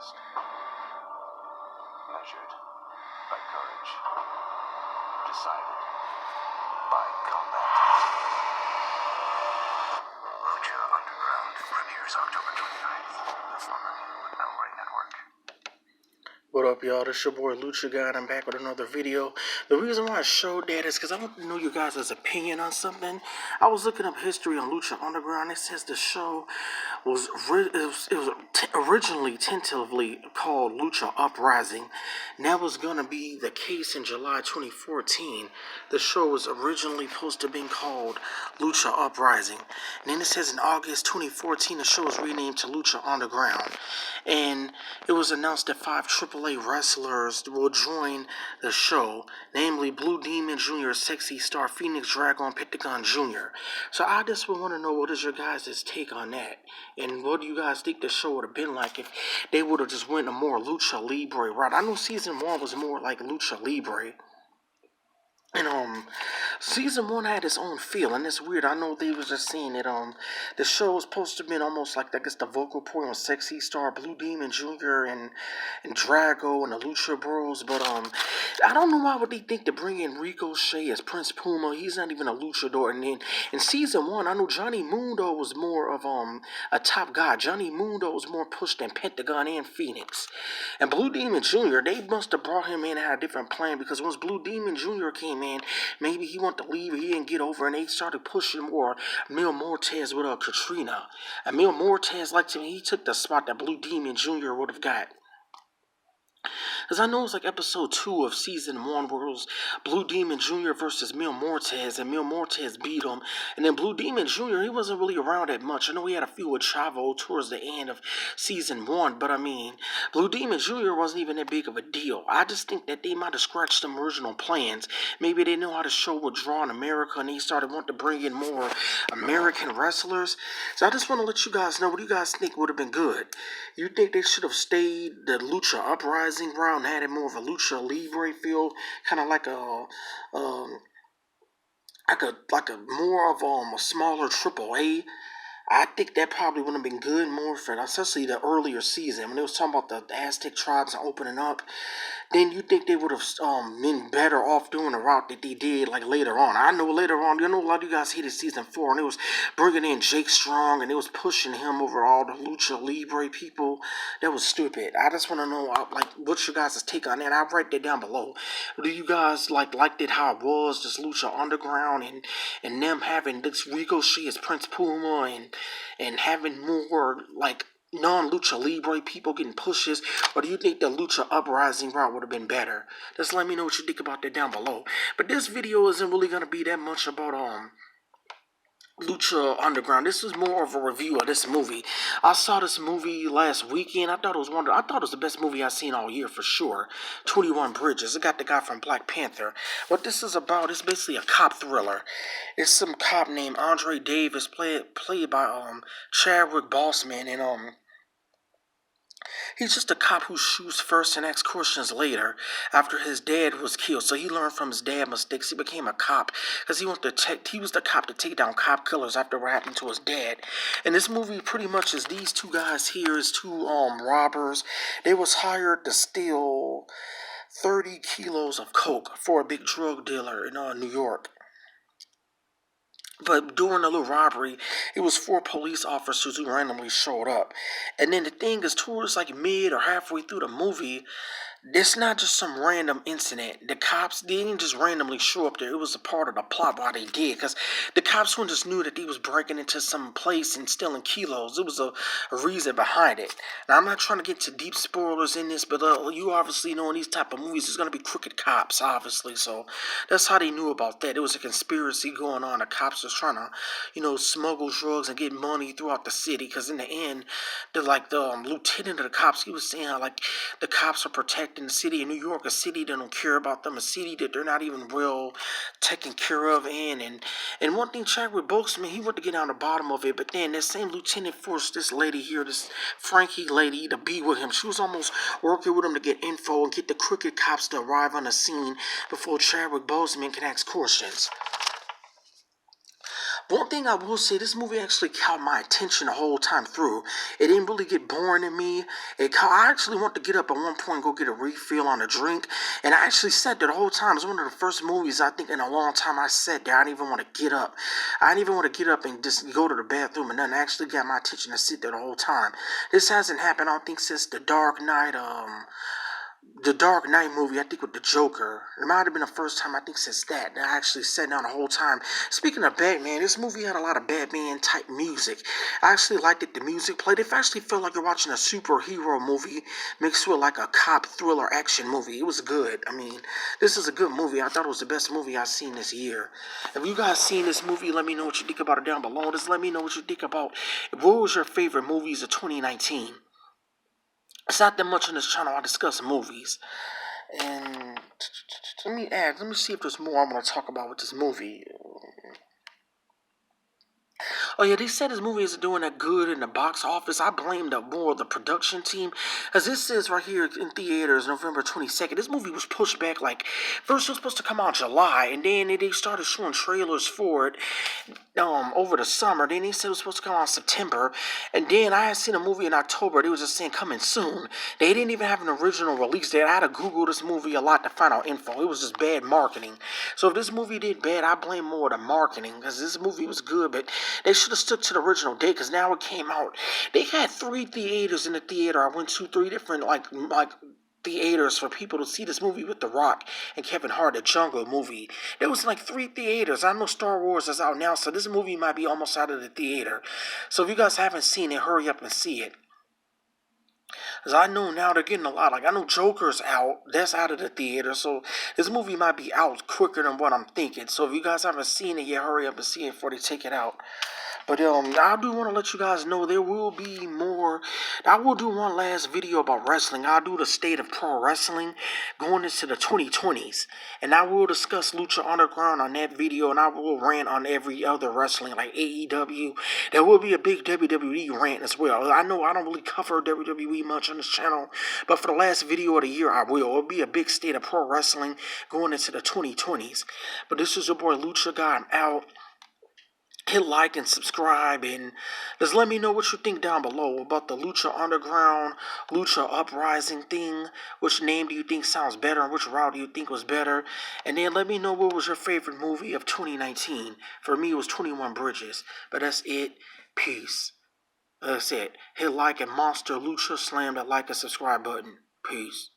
task. Measured by courage. Decided by combat. Lucha Underground premieres October 29th. The former Libre Network. What up, y'all? This your boy Lucha Guy, and I'm back with another video. The reason why I showed that is because I want to know you guys' opinion on something. I was looking up history on Lucha Underground. It says the show was originally tentatively called Lucha Uprising. And that was going to be the case in July 2014. The show was originally supposed to have been called Lucha Uprising. And then it says in August 2014, the show was renamed to Lucha Underground. And it was announced that 5 AAA wrestlers will join the show, namely Blue Demon Jr., Sexy Star, Phoenix Dragon, Pentagon Jr. So I just want to know, what is your guys' take on that? And what do you guys think the show would have been like if they would have just went a more Lucha Libre route? I know season 1 was more like Lucha Libre. And season 1 had its own feel, and it's weird. I know they was just saying that the show was supposed to have been almost like, I guess, the vocal point on Sexy Star, Blue Demon Jr. and Drago and the Lucha Bros. But I don't know why would they think to bring in Ricochet as Prince Puma. He's not even a luchador. And then in season 1, I know Johnny Mundo was more of a top guy. Johnny Mundo was more pushed than Pentagon and Phoenix. And Blue Demon Jr., they must have brought him in and had a different plan, because once Blue Demon Jr. came in, maybe he wanted to leave or he didn't get over, and they started pushing more Mil Muertes with Katrina. And Mil Muertes, like, to me, he took the spot that Blue Demon Jr. would have got. Because I know it was like episode 2 of season 1 where it was Blue Demon Jr. versus Mil Muertes, and Mil Muertes beat him. And then Blue Demon Jr., he wasn't really around that much. I know he had a few with Chavo towards the end of season 1, but I mean, Blue Demon Jr. wasn't even that big of a deal. I just think that they might have scratched some original plans. Maybe they know how the show would draw in America, and they started wanting to bring in more American wrestlers. So I just want to let you guys know, what do you guys think would have been good? You think they should have stayed the Lucha Uprising round, had it more of a Lucha Libre feel, kind of like a more of a smaller AAA? I think that probably would have been good more for, especially the earlier season when they was talking about the Aztec tribes and opening up. Then you think they would have been better off doing the route that they did like later on. I know later on, you know, a lot of you guys hated season 4, and it was bringing in Jake Strong, and it was pushing him over all the Lucha Libre people. That was stupid. I just want to know, like, what's your guys' take on that? I'll write that down below. Do you guys liked it how it was, just Lucha Underground, and them having this Ricochet as Prince Puma, and having more like non-Lucha Libre people getting pushes? Or do you think the Lucha Uprising route would have been better? Just let me know what you think about that down below. But this video isn't really going to be that much about Lucha Underground. This is more of a review of this movie. I saw this movie last weekend. I thought it was the best movie I've seen all year for sure. 21 Bridges. It got the guy from Black Panther. What this is about is basically a cop thriller. It's some cop named Andre Davis, played by Chadwick Boseman, and he's just a cop who shoots first and asks questions later after his dad was killed. So he learned from his dad's mistakes. He became a cop because he was the cop to take down cop killers after what happened to his dad. And this movie pretty much is these two guys here, is two robbers. They was hired to steal 30 kilos of coke for a big drug dealer in New York. But during the little robbery, it was 4 police officers who randomly showed up. And then the thing is, towards like mid or halfway through the movie, it's not just some random incident. The cops didn't just randomly show up there. It was a part of the plot why they did. Because the cops who just knew that they was breaking into some place and stealing kilos. It was a reason behind it. Now, I'm not trying to get to deep spoilers in this, but you obviously know in these type of movies, there's going to be crooked cops, obviously. So that's how they knew about that. It was a conspiracy going on. The cops was trying to, smuggle drugs and get money throughout the city. Because in the end, the lieutenant of the cops, he was saying how, like, the cops are protecting the city of New York, a city that don't care about them, a city that they're not even real taken care of in. And one thing, Chadwick Boseman, he wanted to get down the bottom of it, but then that same lieutenant forced this lady here, this Frankie lady, to be with him. She was almost working with him to get info and get the crooked cops to arrive on the scene before Chadwick Boseman can ask questions. One thing I will say, this movie actually caught my attention the whole time through. It didn't really get boring to me. I actually want to get up at one point and go get a refill on a drink. And I actually sat there the whole time. It's one of the first movies I think in a long time I sat there. I didn't even want to get up. I didn't even want to get up and just go to the bathroom and nothing. It actually got my attention to sit there the whole time. This hasn't happened, I don't think, since the Dark Knight movie, I think with the Joker. It might have been the first time, I think, since that I actually sat down the whole time. Speaking of Batman, this movie had a lot of Batman type music. I actually liked it. The music played. It actually felt like you're watching a superhero movie mixed with like a cop thriller action movie. It was good. I mean, this is a good movie. I thought it was the best movie I've seen this year. If you guys seen this movie, let me know what you think about it down below. Just let me know what you think about what was your favorite movies of 2019. It's not that much on this channel. I discuss movies. And let me see if there's more I'm going to talk about with this movie. Oh yeah, they said this movie isn't doing that good in the box office. I blame more of the production team. As this says right here in theaters, November 22nd. This movie was pushed back like, first it was supposed to come out July, and then they started showing trailers for it over the summer. Then they said it was supposed to come out in September. And then I had seen a movie in October. They was just saying coming soon. They didn't even have an original release date. I had to Google this movie a lot to find out info. It was just bad marketing. So if this movie did bad, I blame more of the marketing, because this movie was good, but they should have stuck to the original date, because now it came out. They had 3 theaters in the theater. I went to 3 different like theaters for people to see this movie with The Rock and Kevin Hart, the Jungle movie. There was like 3 theaters. I know Star Wars is out now, so this movie might be almost out of the theater. So if you guys haven't seen it, hurry up and see it. Because I know now they're getting a lot. Like, I know Joker's out. That's out of the theater. So this movie might be out quicker than what I'm thinking. So if you guys haven't seen it yet, hurry up and see it before they take it out. But I do want to let you guys know there will be more. I will do one last video about wrestling. I'll do the state of pro wrestling going into the 2020s. And I will discuss Lucha Underground on that video. And I will rant on every other wrestling like AEW. There will be a big WWE rant as well. I know I don't really cover WWE much on this channel. But for the last video of the year, I will. It'll be a big state of pro wrestling going into the 2020s. But this is your boy Lucha Guy. I'm out. Hit like and subscribe, and just let me know what you think down below about the Lucha Underground, Lucha Uprising thing. Which name do you think sounds better, and which route do you think was better? And then let me know what was your favorite movie of 2019. For me, it was 21 Bridges. But that's it. Peace. That's it. Hit like and Monster Lucha. Slam that like and subscribe button. Peace.